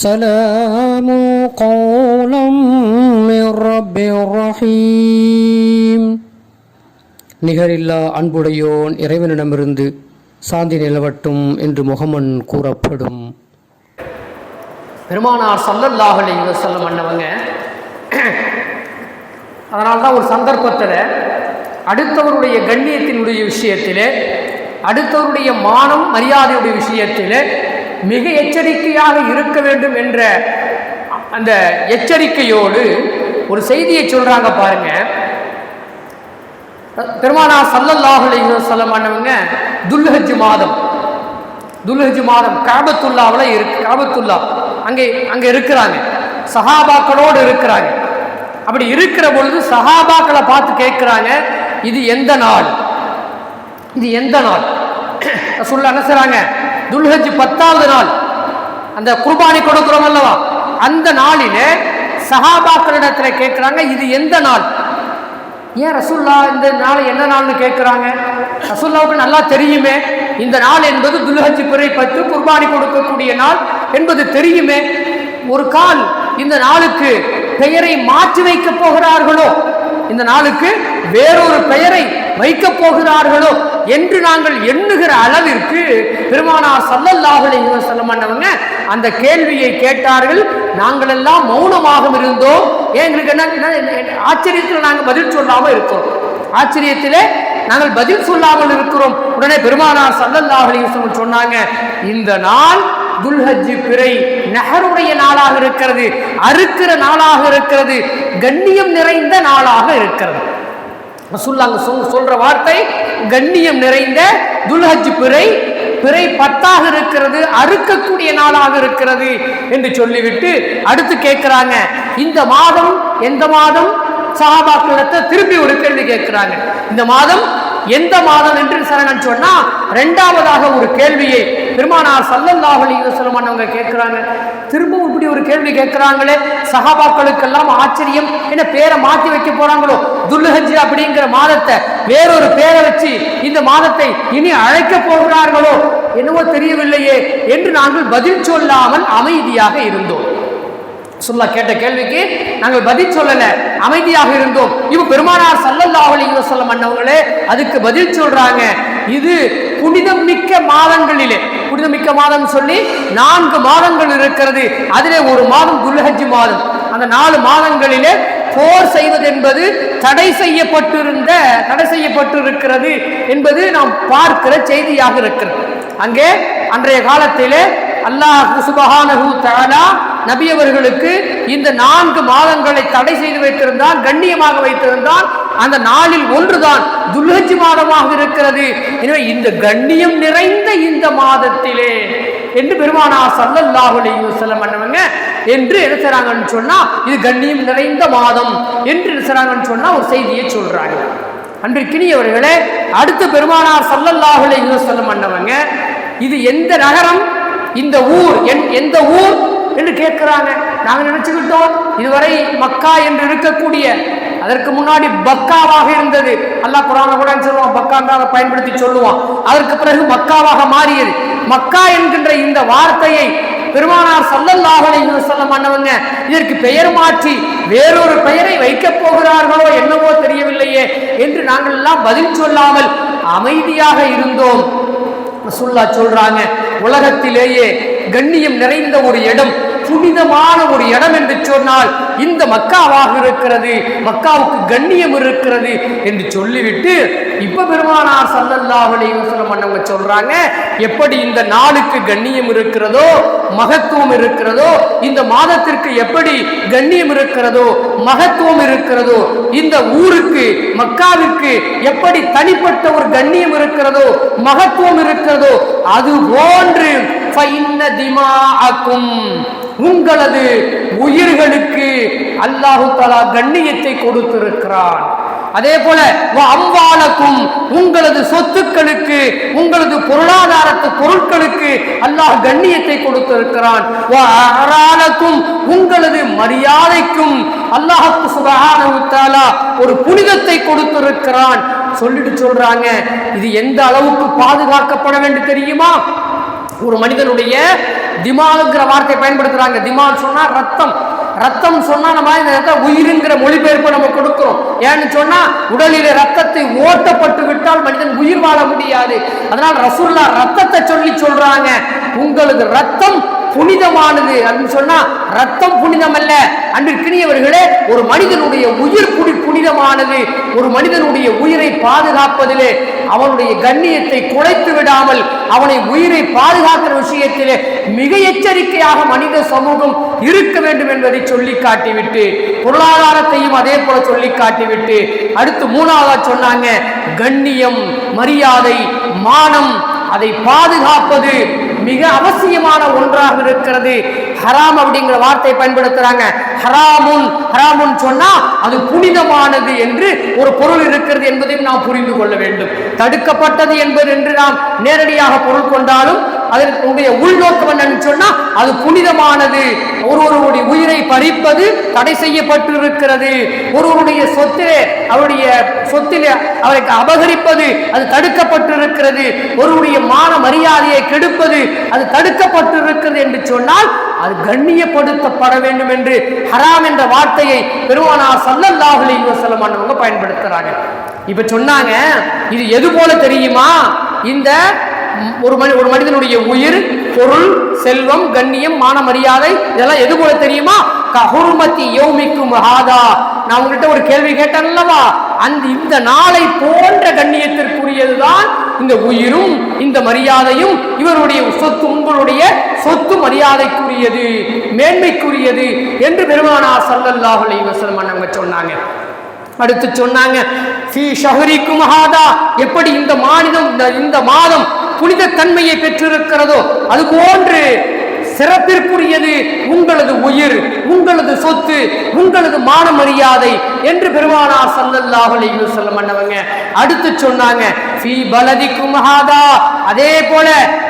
سلام قولا من رب رحيم. நிகரில்லா அன்புடையோன் இறைவனிடமிருந்து சாந்தி நிலவட்டும் என்று முகமன் கூறப்படும். பெருமானார் ஸல்லல்லாஹு அலைஹி வஸல்லம் அன்னவங்க அதனால்தான் ஒரு சந்தர்ப்பத்தில் அடுத்தவருடைய கண்ணியத்தினுடைய விஷயத்திலே, அடுத்தவருடைய மானம் மரியாதையுடைய விஷயத்திலே மிக எச்சரிக்கையாக இருக்க வேண்டும் என்ற அந்த எச்சரிக்கையோடு ஒரு செய்தியை சொல்றாங்க பாருங்க. பெருமானார் ஸல்லல்லாஹு அலைஹி வஸல்லம் அன்னவங்க துல்ஹஜ் மாதம் காபத்துல்லாவில் காபத்துல்லா அங்கே இருக்கிறாங்க, சஹாபாக்களோடு இருக்கிறாங்க. அப்படி இருக்கிற பொழுது சஹாபாக்களை பார்த்து கேட்கிறாங்க, இது எந்த நாள், இது எந்த நாள் சொல்ல அனுசராங்க. துல்ஹஜ் 10வது நாள், அந்த குர்பானி கொடுக்கிறோம் அல்லவா, அந்த நாளிலே சஹாபாக்களிடத்தில் கேட்கிறாங்க, இது எந்த நாள். ஏன் ரசூல்லா இந்த நாள் என்ன நாள்னு கேட்குறாங்க? ரசூல்லாவுக்கு நல்லா தெரியுமே, இந்த நாள் என்பது துல்ஹஜ் பிறை 10 குர்பானி கொடுக்கக்கூடிய நாள் என்பது தெரியுமே. ஒரு கால் இந்த நாளுக்கு பெயரை மாற்றி வைக்கப் போகிறார்களோ, இந்த நாளுக்கு வேறொரு பெயரை வைக்கப் போகிறார்களோ என்று நாங்கள் எண்ணுகிற அளவிற்கு பெருமானார் ஸல்லல்லாஹு அலைஹி வஸல்லம் அன்னவங்க அந்த கேள்வியை கேட்டார்கள். நாங்கள் எல்லாம் மௌனமாக இருந்தோம். எங்களுக்கு என்ன ஆச்சரியத்தில் நாங்கள் பதில் சொல்லாமல் இருக்கிறோம், ஆச்சரியத்திலே நாங்கள் பதில் சொல்லாமல் இருக்கிறோம். உடனே பெருமானார் ஸல்லல்லாஹு அலைஹி வஸல்லம் சொன்னாங்க, இந்த நாள் துல்ஹஜ் பிறை நஹருடைய நாளாக இருக்கிறது, அறுக்கிற நாளாக இருக்கிறது, கண்ணியம் நிறைந்த நாளாக இருக்கிறது. ரசூலுல்லாஹ் சொல்ற வார்த்தை கண்ணியம் நிறைந்த துல்ஹஜ் பிறை 10ஆக இருக்கிறது, அறுக்கக்கூடிய நாளாக இருக்கிறது என்று சொல்லிவிட்டு அடுத்து கேட்கிறாங்க, இந்த மாதம் எந்த மாதம்? சஹாபாக்களிடத்தை திருப்பி ஒரு கேள்வி கேட்கிறாங்க, இந்த மாதம் எந்த மாதம் என்று சரணன் சொன்னா இரண்டாவதாக ஒரு கேள்வியை பெருமானார் ஸல்லல்லாஹு அலைஹி வஸல்லம் அவங்க கேட்கிறாங்க. திரும்பவும் இப்படி ஒரு கேள்வி கேட்கிறாங்களே, சஹாபாக்களுக்கெல்லாம் ஆச்சரியம், என்ன பேரை மாற்றி வைக்க போறாங்களோ, துல்ஹஜ் அப்படிங்கிற மாதத்தை வேறொரு பேரை வச்சு இந்த மாதத்தை இனி அழைக்க போகிறார்களோ என்னவோ தெரியவில்லையே என்று நாங்கள் பதில் சொல்லாமல் அமைதியாக இருந்தோம். சொல்ல கேட்ட கேள்விக்கு நாங்கள் பதில் சொல்லல, அமைதியாக இருந்தோம். இப்ப பெருமானார் ஸல்லல்லாஹு அலைஹி வஸல்லம் அன்னவங்களே அதுக்கு பதில் சொல்றாங்க, இது புனிதம் மிக்க மாதங்களிலே, புனிதமிக்க மாதம் சொல்லி 4 மாதங்கள் இருக்கிறது, அதிலே ஒரு மாதம் துல்ஹஜ் மாதம். அந்த 4 மாதங்களிலே போர் செய்வது என்பது தடை செய்யப்பட்டிருக்கிறது என்பது நாம் பார்க்கிற செய்தியாக இருக்கிறது. அங்கே அன்றைய காலத்திலே அல்லாஹ் சுப்ஹானஹு தஆலா நபி அவர்களுக்கு இந்த 4 மாதங்களை தடை செய்து வைத்திருந்தான், கண்ணியமாக வைத்திருந்தான். அந்த நாளில் ஒன்றுதான் துல்ஹஜ் மாதமாக இருக்கிறது. எனவே இந்த கண்ணியம் நிறைந்த இந்த மாதத்திலே என்று பெருமானார் ஸல்லல்லாஹு அலைஹி வஸல்லம் அன்னவங்க என்று என்ன செய்றாங்கன்னு சொன்னா, இது கண்ணியம் நிறைந்த மாதம் என்று என்ன செய்றாங்கன்னு சொன்னா ஒரு செய்தியை சொல்றாங்க. அன்பிற்கினியவர்களே, அடுத்து பெருமானார் ஸல்லல்லாஹு அலைஹி வஸல்லம் அன்னவங்க இது எந்த நகரம், இந்த ஊர் எந்த ஊர் என்று கேட்கிறாங்க. நாங்க நினைச்சுக்கிட்டோம் இதுவரை மக்கா என்று இருக்கக்கூடிய, அதற்கு முன்னாடி பக்காவாக இருந்தது. அல்லாஹ் குர்ஆன்ல கூட சொல்லுவான், பக்காங்காக பயன்படுத்தி சொல்லுவான். அதற்கு பிறகு மக்காவாக மாறியது. மக்கா என்கின்ற இந்த வார்த்தையை பெருமானார் ஸல்லல்லாஹு அலைஹி வஸல்லம் அன்னவங்க இதற்கு பெயர் மாற்றி வேறொரு பெயரை வைக்கப் போகிறார்களோ என்னவோ தெரியவில்லையே என்று நாங்கள் எல்லாம் பதில் சொல்லாமல் அமைதியாக இருந்தோம். ரசூலுல்லாஹ் சொல்றாங்க, உலகத்திலேயே கண்ணியம் நிறைந்த ஒரு இடம், புனிதமான ஒரு இடம் என்று சொன்னால் இந்த மக்காவாக இருக்கிறது, மக்காவுக்கு கண்ணியம் இருக்கிறது என்று சொல்லிவிட்டு இப்ப பெருமானார் ஸல்லல்லாஹு அலைஹி வஸல்லம் அன்னவங்க சொல்றாங்க, எப்படி இந்த நாளுக்கு கண்ணியம் இருக்கிறதோ, மகத்துவம் இருக்கிறதோ, இந்த மாதத்திற்கு எப்படி கண்ணியம் இருக்கிறதோ, மகத்துவம் இருக்கிறதோ, இந்த ஊருக்கு மக்காவிற்கு எப்படி தனிப்பட்ட ஒரு கண்ணியம் இருக்கிறதோ, மகத்துவம் இருக்கிறதோ, அது போன்று உங்களது உயிர்களுக்கு அல்லாஹு தஆலா கண்ணியத்தை கொடுத்திருக்கிறான். அதே போல அம்வாலக்கும் உங்களது சொத்துக்களுக்கு, உங்களது பொருளாதாரத்து பொருட்களுக்கு அல்லாஹ் கண்ணியத்தை கொடுத்திருக்கிறான். உங்களது மரியாதைக்கும் அல்லாஹ் சுப்ஹானஹு தஆலா ஒரு புனிதத்தை கொடுத்திருக்கிறான் சொல்லிட்டு சொல்றாங்க. இது எந்த அளவுக்கு பாதுகாக்கப்பட வேண்டும் தெரியுமா? ஒரு மனிதனுடைய திமாலுங்கிற வார்த்தையை பயன்படுத்துறாங்க. திமால் சொன்னா ரத்தம், ரத்தம் சொன்னா நம்ம இந்த உயிருங்கிற மொழிபெயர்ப்பை நம்ம கொடுக்கிறோம். ஏன்னு சொன்னா உடலிலே ரத்தத்தை ஓட்டப்பட்டு விட்டால் மனிதன் உயிர் வாழ முடியாது. அதனால ரசூலுல்லாஹ் ரத்தத்தை சொல்லி சொல்றாங்க, உங்களது ரத்தம் புனிதமானது அப்படின்னு சொன்னா ரத்தம் புனிதம் அல்ல. அன்பிற்கினியவர்களே, ஒரு மனிதனுடைய உயிர் புனிதமானது. ஒரு மனிதனுடைய உயிரை பாதுகாப்பதிலே அவனுடைய கண்ணியத்தை குலைத்து விடாமல் அவனை உயிரை பாதுகாக்கிற விஷயத்திலே மிக எச்சரிக்கையாக மனித சமூகம் இருக்க வேண்டும் என்பதை சொல்லி காட்டிவிட்டு, பொருளாதாரத்தையும் அதே போல சொல்லி காட்டிவிட்டு அடுத்து மூணாவதா சொன்னாங்க, கண்ணியம், மரியாதை, மானம், அதை பாதுகாப்பது மிக அவசியமான ஒன்றாக இருக்கிறது. ஹராம் அப்படிங்கிற வார்த்தை பயன்படுத்துறாங்க. ஹராமுன் சொன்னா அது புனிதமானது என்று ஒரு பொருள் இருக்கிறது என்பதையும் நாம் புரிந்து கொள்ள வேண்டும். தடுக்கப்பட்டது என்பது என்று நாம் நேரடியாக பொருள் கொண்டாலும் அதனுடைய உள்நோக்கம் என்னன்னு சொன்னா அது புனிதமானது. ஒருவருடைய உயிரை பறிப்பது தடை செய்யப்பட்டு இருக்கிறது. ஒருவருடைய சொத்திலே அவருக்கு அபகரிப்பது அது தடுக்கப்பட்டு இருக்கிறது. ஒருவருடைய மான மரியாதையை கெடுப்பது அது தடுக்கப்பட்டு இருக்கிறது என்று சொன்னால் அது கண்ணியப்படுத்தப்பட வேண்டும் என்று ஹராம் என்ற வார்த்தையை பெருமானார் ஸல்லல்லாஹு அலைஹி வஸல்லம் அவங்க பயன்படுத்துறாங்க. இப்ப சொன்னாங்க, இது எது போல தெரியுமா? இந்த ஒரு மனிதனுடைய உயிர், பொருள், செல்வம், கண்ணியம், மான மரியாதை இதெல்லாம் எது போல தெரியுமா? கஹுர்மதி யௌமிக்கும் ஹாதா. நான் உங்கள்கிட்ட ஒரு கேள்வி கேட்டேன் அல்லவா, இந்த நாளை போன்ற கண்ணியத்திற்குரியதுதான் இந்த உயிரும் இந்த மரியாதையும். இவருடைய சொத்து, உங்களுடைய சொத்து மரியாதைக்குரியது, மேன்மைக்குரியது என்று பெருமானார் ஸல்லல்லாஹு அலைஹி வஸல்லம் அவங்க சொன்னாங்க. அடுத்து சொன்னாங்க, ஃபீ ஷஹரிக்கும் ஹாதா, எப்படி இந்த மாதம் புனித தன்மையை பெற்றிருக்கிறதோ அது போன்று சிறப்பிற்குரியது உங்களது உயிர், உங்களது சொத்து, உங்களது மான மரியாதை என்று பெருமானார் ஸல்லல்லாஹு அலைஹி வஸல்லம் அவங்க அடுத்து சொன்னாங்க, ஃபீ பலதிக்கும் ஹாதா, அதே போல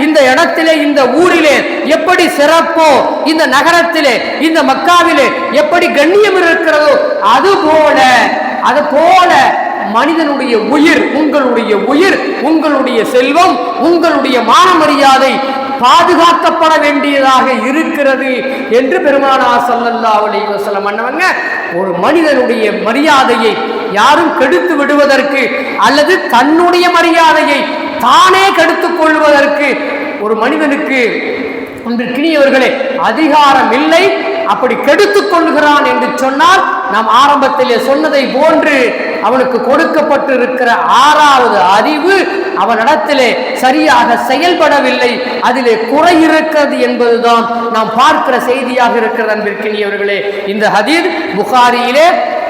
இந்த இடத்திலே, இந்த ஊரிலே எப்படி சிறப்போ, இந்த நகரத்திலே, இந்த மக்காவிலே எப்படி கண்ணியம் இருக்கிறதோ அது போல மனிதனுடைய உயிர், உங்களுடைய செல்வம், உங்களுடைய மான மரியாதை பாதுகாக்கப்பட வேண்டியதாக இருக்கிறது என்று பெருமானார் ஸல்லல்லாஹு அலைஹி வஸல்லம் அன்னவங்க ஒரு மனிதனுடைய மரியாதையை யாரும் கெடுத்து விடுவதற்கு அல்லது தன்னுடைய மரியாதையை தானே கெடுத்துக் கொள்வதற்கு ஒரு மனிதனுக்கு அன்பிற்கினியவர்களே அதிகாரம் இல்லை. அப்படி கெடுத்துக் கொள்கிறான் என்று சொன்னால் நாம் ஆரம்பத்திலே சொன்னதை போன்று அவனுக்கு கொடுக்கப்பட்டிருக்கிற 6வது அறிவு அவனிடத்திலே சரியாக செயல்படவில்லை, அதிலே குறை இருக்கிறது என்பதுதான் நாம் பார்க்கிற செய்தியாக இருக்கிறது. அன்பிற்கினியவர்களே, இந்த ஹதீஸ் புகாரியிலே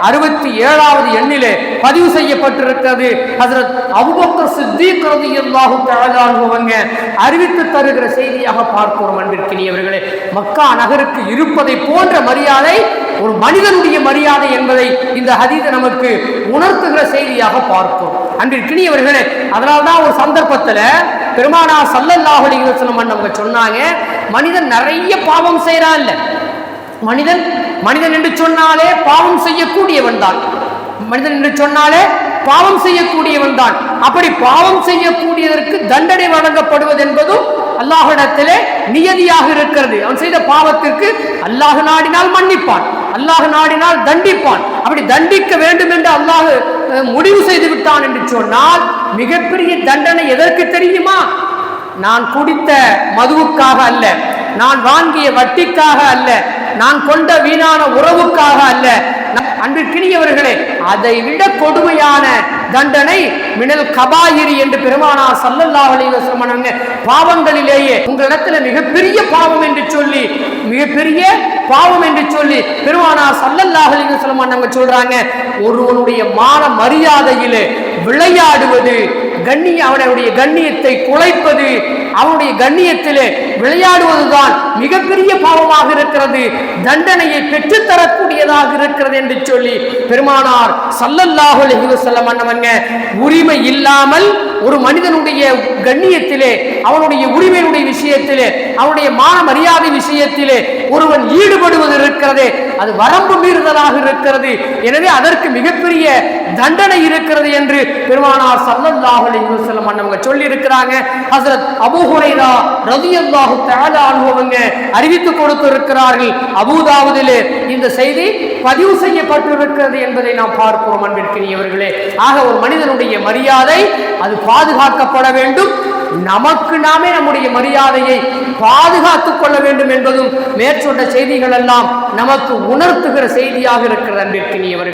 67வது எண்ணிலே பதிவு செய்யப்பட்டிருக்கிறது. ஹஜ்ரத் அபூபக்கர் சித்தீக் ரலியல்லாஹு தஆலா அன்ஹு அறிவித்து தருகிற செய்தியாக பார்க்கிறோம். அன்பிற்கினியவர்களே, மக்கா நகருக்கு இருப்பதை போன்ற மரியாதை ஒரு மனிதனுடைய மரியாதை என்பதை இந்த ஹதீஸ் நமக்கு உணர்த்துகிற செய்தியாக பார்க்கிறோம். அன்பிற்கினியவர்களே, அதனால்தான் ஒரு சந்தர்ப்பத்தில் பெருமானார் ஸல்லல்லாஹு அலைஹி வஸல்லம் அவங்க சொன்னாங்க, மனிதன் நிறைய பாவம் செய்யறான் இல்ல, மனிதன் என்று சொன்னாலே பாவம் செய்யக்கூடியவன் தான். மனிதன் என்று சொன்னாலே பாவம் செய்யக்கூடியவன் தான். அப்படி பாவம் செய்யக்கூடியதற்கு தண்டனை வழங்கப்படுவது என்பதும் அல்லாஹ்விடத்திலே நியதியாக இருக்கிறது. அவன் செய்த பாவத்திற்கு அல்லாஹ் நாடினால் மன்னிப்பான், அல்லாஹ் நாடினால் தண்டிப்பான். அப்படி தண்டிக்க வேண்டும் என்று அல்லாஹ் முடிவு செய்து விட்டான் என்று சொன்னால் மிகப்பெரிய தண்டனை எதற்கு தெரியுமா? நான் குடித்த மதுவுக்காக அல்ல, நான் வாங்கிய வட்டிக்காக அல்ல, நான் கொண்ட வீணான உறவுக்காக அல்ல. அன்பிற்கினியவர்களே, அதை விட கொடுமையான தண்டனை மினல் கபாயிரி என்று பெருமானார் ஸல்லல்லாஹு அலைஹி வஸல்லம் பாவங்களிலேயே உங்களிடத்துல மிகப்பெரிய பாவம் என்று சொல்லி பெருமானார் ஸல்லல்லாஹு அலைஹி வஸல்லம் சொல்றாங்க, ஒருவனுடைய மான மரியாதையிலே விளையாடுவது, அவனுடைய கண்ணியத்தை குலைப்பது, அவனுடைய கண்ணியத்திலே விளையாடுவதுதான் மிகப்பெரிய பாவமாக இருக்கிறது, தண்டனையை பெற்றுத்தரக்கூடியதாக இருக்கிறது என்று சொல்லி பெருமானார் ஸல்லல்லாஹு அலைஹி வஸல்லம் உரிமை இல்லாமல் ஒரு மனிதனுடைய கண்ணியத்திலே, அவனுடைய உரிமையுடைய விஷயத்திலே, அவனுடைய மான மரியாதை விஷயத்திலே ஒருவன் ஈடுபடுவது இருக்கிறதே அது வரம்பு மீறுதலாக இருக்கிறது. எனவே அதற்கு மிகப்பெரிய தண்டனை இருக்கிறது என்று பெருமானார் ஸல்லல்லாஹு அலைஹி வஸல்லம் அவங்க சொல்லி இருக்கிறாங்க. ஹஜ்ரத் அபூ ஹுரைரா ரலியல்லாஹு தஆலா அன்ஹு அவங்க அறிவித்து கொடுத்து இருக்கிறார்கள். அபூதாவுதிலே இந்த செய்தி பதிவு செய்யப்பட்டிருக்கிறது என்பதை நாம் பார்க்கிறோம் அன்பிற்கினியவர்களே. ஆக ஒரு மனிதனுடைய மரியாதை அது பாதுகாக்கப்பட வேண்டும். நமக்கு நாமே நம்முடைய மரியாதையை பாதுகாத்துக் கொள்ள வேண்டும் என்பதும் மேற்சொண்ட செய்திகள் எல்லாம் நமக்கு உணர்த்துகிற செய்தியாக இருக்கிறது அன்பிற்கினியவர்கள்.